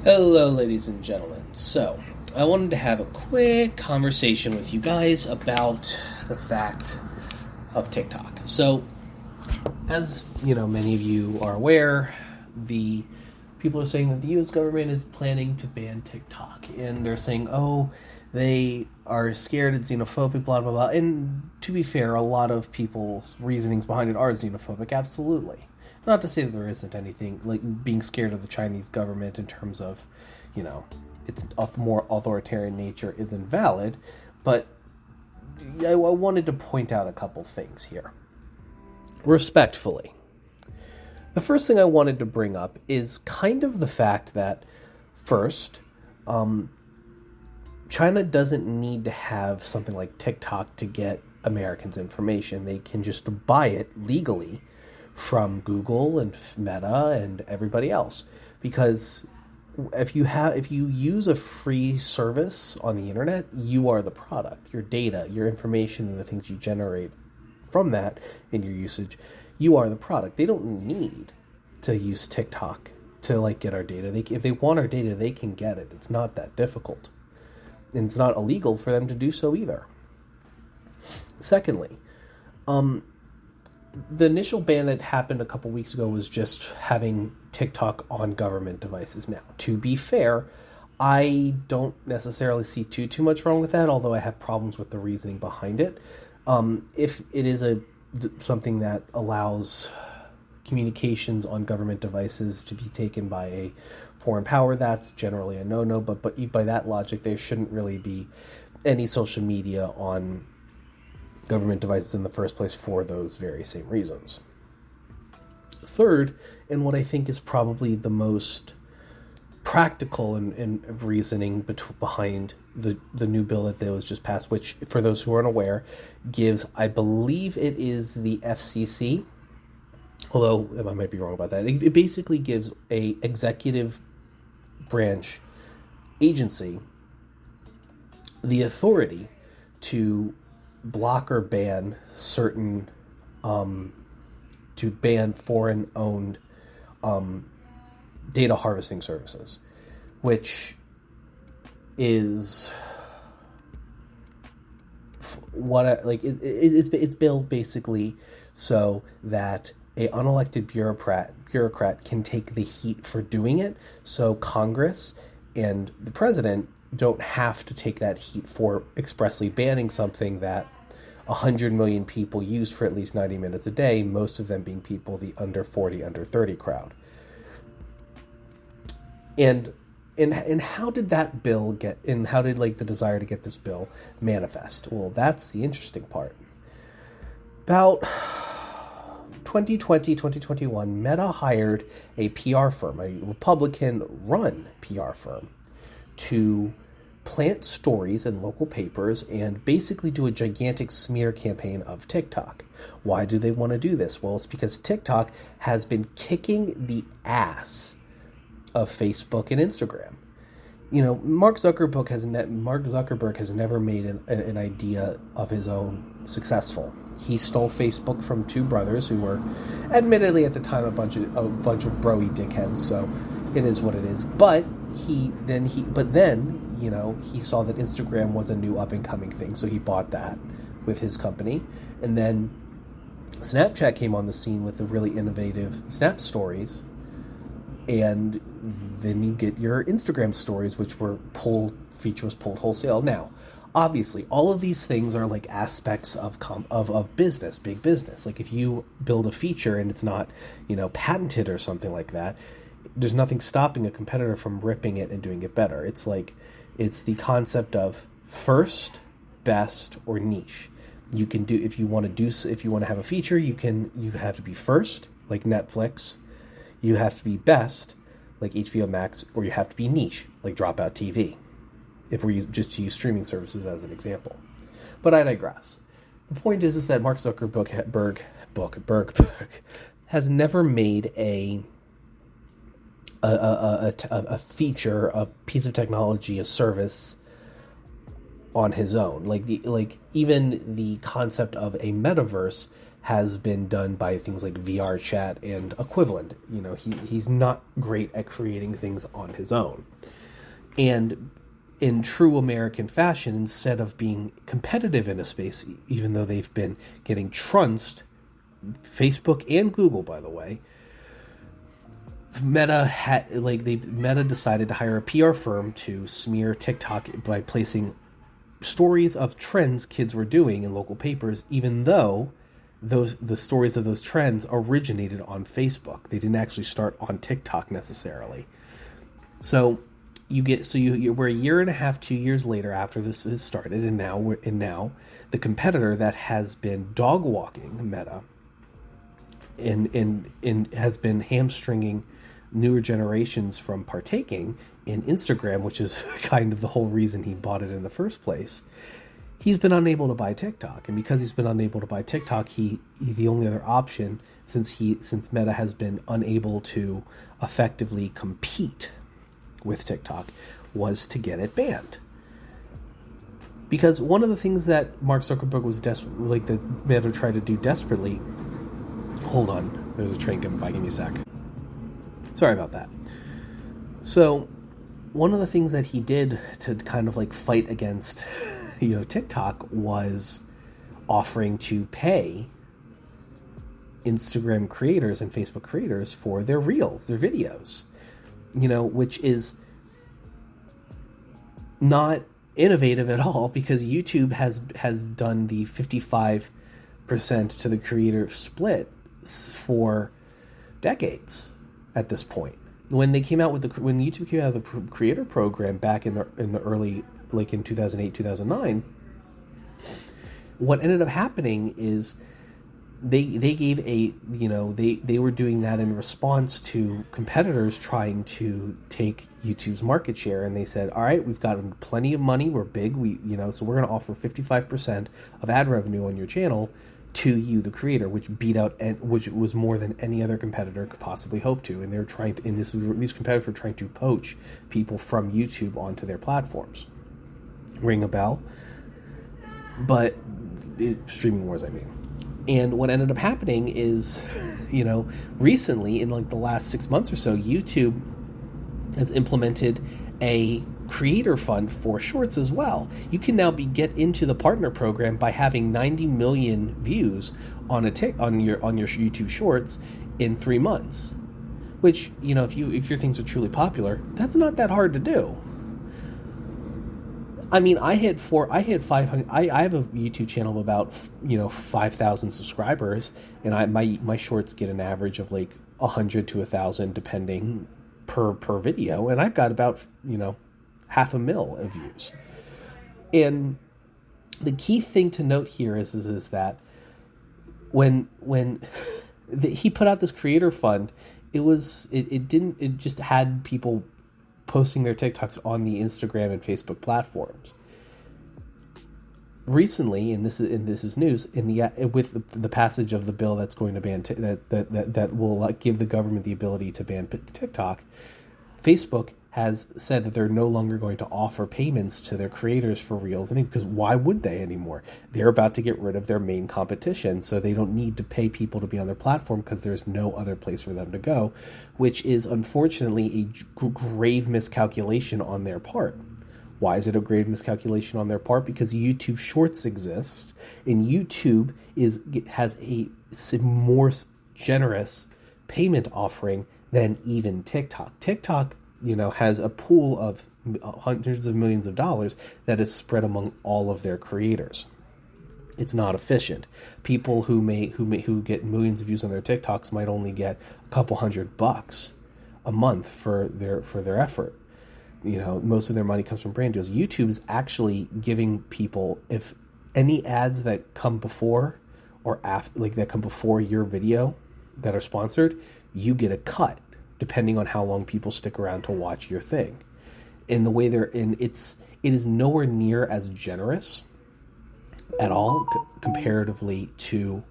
Hello, ladies and gentlemen. So, I wanted to have a quick conversation with you guys about the fact of TikTok. So, as you know, many of you are aware, the people are saying that the U.S. government is planning to ban TikTok, and they're saying, "Oh, they are scared it's xenophobic, blah blah blah." And to be fair, a lot of people's reasonings behind it are xenophobic, absolutely. Not to say that there isn't anything like being scared of the Chinese government in terms of, it's of more authoritarian nature isn't valid, but I wanted to point out a couple things here. Respectfully. The first thing I wanted to bring up is kind of the fact that, first, China doesn't need to have something like TikTok to get Americans information. They can just buy it legally from Google and Meta and everybody else, because if you use a free service on the internet, you are the product. Your data, your information, and the things you generate from that in your usage, you are the product. They don't need to use TikTok to get our data. If they want our data, they can get it. It's not that difficult, and it's not illegal for them to do so either. Secondly, the initial ban that happened a couple weeks ago was just having TikTok on government devices. Now, to be fair, I don't necessarily see too much wrong with that, although I have problems with the reasoning behind it. If it is something that allows communications on government devices to be taken by a foreign power, that's generally a no-no, but by that logic, there shouldn't really be any social media on government devices in the first place for those very same reasons. Third, and what I think is probably the most practical and reasoning behind the new bill that was just passed, which, for those who aren't aware, gives, I believe it is the FCC, although I might be wrong about that, it basically gives a executive branch agency the authority to block or ban certain, to ban foreign-owned data harvesting services, which is it's built basically so that a unelected bureaucrat can take the heat for doing it, so Congress and the president don't have to take that heat for expressly banning something that 100 million people use for at least 90 minutes a day, most of them being people the under 40, under 30 crowd. And how did that bill get, and how did the desire to get this bill manifest? Well, that's the interesting part. About 2020, 2021, Meta hired a PR firm, a Republican-run PR firm, to plant stories in local papers and basically do a gigantic smear campaign of TikTok. Why do they want to do this? Well, it's because TikTok has been kicking the ass of Facebook and Instagram. Mark Zuckerberg has never made an idea of his own successful. He stole Facebook from two brothers who were, admittedly at the time, a bunch of broy dickheads. So it is what it is. But then he saw that Instagram was a new up-and-coming thing, so he bought that with his company. And then Snapchat came on the scene with the really innovative Snap Stories, and then you get your Instagram Stories, which feature was pulled wholesale. Now, obviously, all of these things are aspects of business, big business. If you build a feature and it's not, patented or something like that, there's nothing stopping a competitor from ripping it and doing it better. It's the concept of first, best, or niche. You can do, if you want to have a feature, you have to be first, like Netflix. You have to be best, like HBO Max, or you have to be niche, like Dropout TV, if we're just to use streaming services as an example. But I digress. The point is that Mark Zuckerberg has never made a feature, a piece of technology, a service on his own. Even the concept of a metaverse has been done by things like VR chat and equivalent. He's not great at creating things on his own. And in true American fashion, instead of being competitive in a space, even though they've been getting trounced, Facebook and Google, by the way, Meta decided to hire a PR firm to smear TikTok by placing stories of trends kids were doing in local papers, even though the stories of those trends originated on Facebook. They didn't actually start on TikTok necessarily. So we're a year and a half, 2 years later after this has started, and now the competitor that has been dog walking Meta and has been hamstringing newer generations from partaking in Instagram, which is kind of the whole reason he bought it in the first place. He's been unable to buy TikTok, and because he's been unable to buy TikTok, the only other option, since Meta has been unable to effectively compete with TikTok, was to get it banned. Because one of the things that Mark Zuckerberg was that Meta tried to do desperately. Hold on, there's a train coming by. Give me a sec. Sorry about that. So, one of the things that he did to kind of fight against, TikTok, was offering to pay Instagram creators and Facebook creators for their reels, their videos, which is not innovative at all, because YouTube has done the 55% to the creator split for decades at this point. When YouTube came out with the creator program back in the early, in 2008, 2009, what ended up happening is they gave they were doing that in response to competitors trying to take YouTube's market share, and they said, all right, we've got plenty of money, we're big, so we're going to offer 55% of ad revenue on your channel to you, the creator, which was more than any other competitor could possibly hope to. And they're trying to, these competitors were trying to poach people from YouTube onto their platforms. Ring a bell? But streaming wars, I mean. And what ended up happening is, recently, in the last 6 months or so, YouTube has implemented a creator fund for shorts as well. You can now get into the partner program by having 90 million views on your YouTube shorts in 3 months. Which, if your things are truly popular, that's not that hard to do. I mean, I have a YouTube channel of about 5,000 subscribers, and my shorts get an average of 100 to 1,000 depending per video, and I've got about 500,000 of views. And the key thing to note here is that when he put out this creator fund, it just had people posting their TikToks on the Instagram and Facebook platforms. Recently, and this is news, with the passage of the bill that's going to ban that will give the government the ability to ban TikTok, Facebook has said that they're no longer going to offer payments to their creators for Reels, because why would they anymore? They're about to get rid of their main competition, so they don't need to pay people to be on their platform because there's no other place for them to go, which is unfortunately a grave miscalculation on their part. Why is it a grave miscalculation on their part? Because YouTube Shorts exist, and YouTube has a more generous payment offering than even TikTok. TikTok has a pool of hundreds of millions of dollars that is spread among all of their creators. It's not efficient. People who get millions of views on their TikToks might only get a couple $100 a month for their effort. Most of their money comes from brand deals. YouTube is actually giving people, if any ads that come before or after, that come before your video that are sponsored, you get a cut, depending on how long people stick around to watch your thing. And the way it is nowhere near as generous at all comparatively to,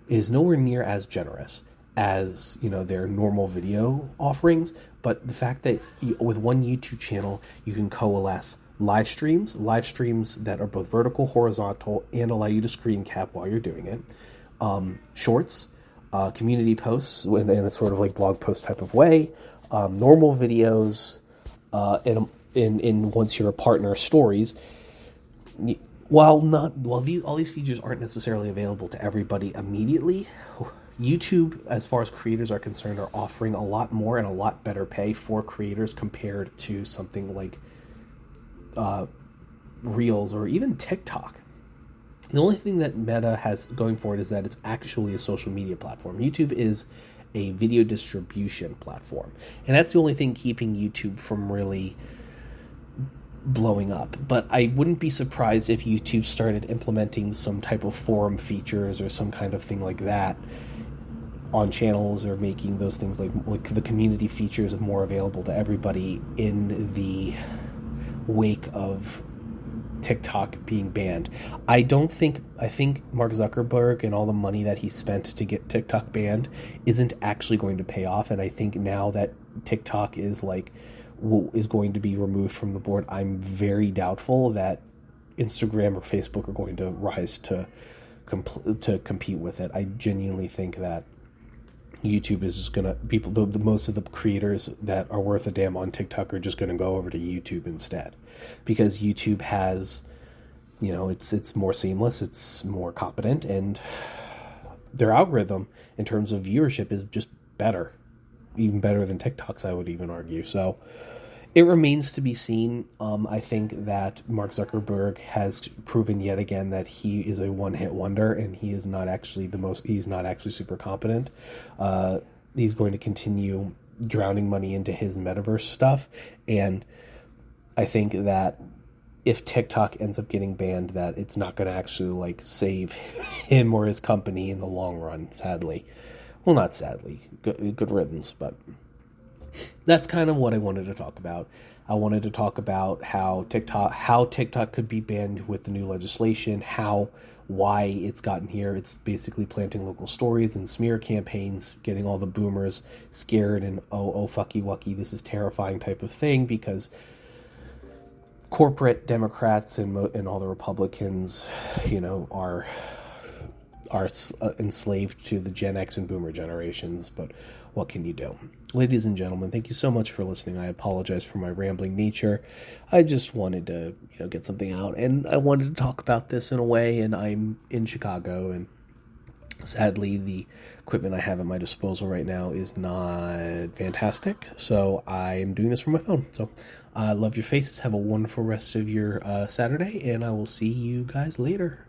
it is nowhere near as generous as their normal video offerings. But the fact that with one YouTube channel you can coalesce live streams that are both vertical, horizontal, and allow you to screen cap while you're doing it, shorts, community posts in a sort of like blog post type of way, normal videos, in once you're a partner, stories. While all these features aren't necessarily available to everybody immediately, YouTube, as far as creators are concerned, are offering a lot more and a lot better pay for creators compared to something like Reels or even TikTok. The only thing that Meta has going for it is that it's actually a social media platform. YouTube is a video distribution platform, and that's the only thing keeping YouTube from really blowing up. But I wouldn't be surprised if YouTube started implementing some type of forum features or some kind of thing like that on channels, or making those things like the community features more available to everybody in the wake of TikTok being banned. I think Mark Zuckerberg and all the money that he spent to get TikTok banned isn't actually going to pay off. And I think now that TikTok is going to be removed from the board, I'm very doubtful that Instagram or Facebook are going to rise to compete with it. I genuinely think that YouTube is just gonna the most of the creators that are worth a damn on TikTok are just gonna go over to YouTube instead, because YouTube has, it's more seamless, it's more competent, and their algorithm in terms of viewership is just better, even better than TikTok's, I would even argue. So it remains to be seen. I think that Mark Zuckerberg has proven yet again that he is a one-hit wonder, and he is not actually he's not actually super competent. He's going to continue drowning money into his metaverse stuff, and I think that if TikTok ends up getting banned, that it's not going to actually save him or his company in the long run, sadly. Well, not sadly, good riddance, but that's kind of what I wanted to talk about. I wanted to talk about how TikTok could be banned with the new legislation, why it's gotten here. It's basically planting local stories and smear campaigns, getting all the boomers scared and oh fucky wucky, this is terrifying type of thing, because corporate Democrats and all the Republicans, are enslaved to the Gen X and Boomer generations. But what can you do? Ladies and gentlemen, thank you so much for listening. I apologize for my rambling nature. I just wanted to, get something out, and I wanted to talk about this in a way, and I'm in Chicago, and sadly the equipment I have at my disposal right now is not fantastic, so I'm doing this from my phone. So I love your faces. Have a wonderful rest of your Saturday, and I will see you guys later.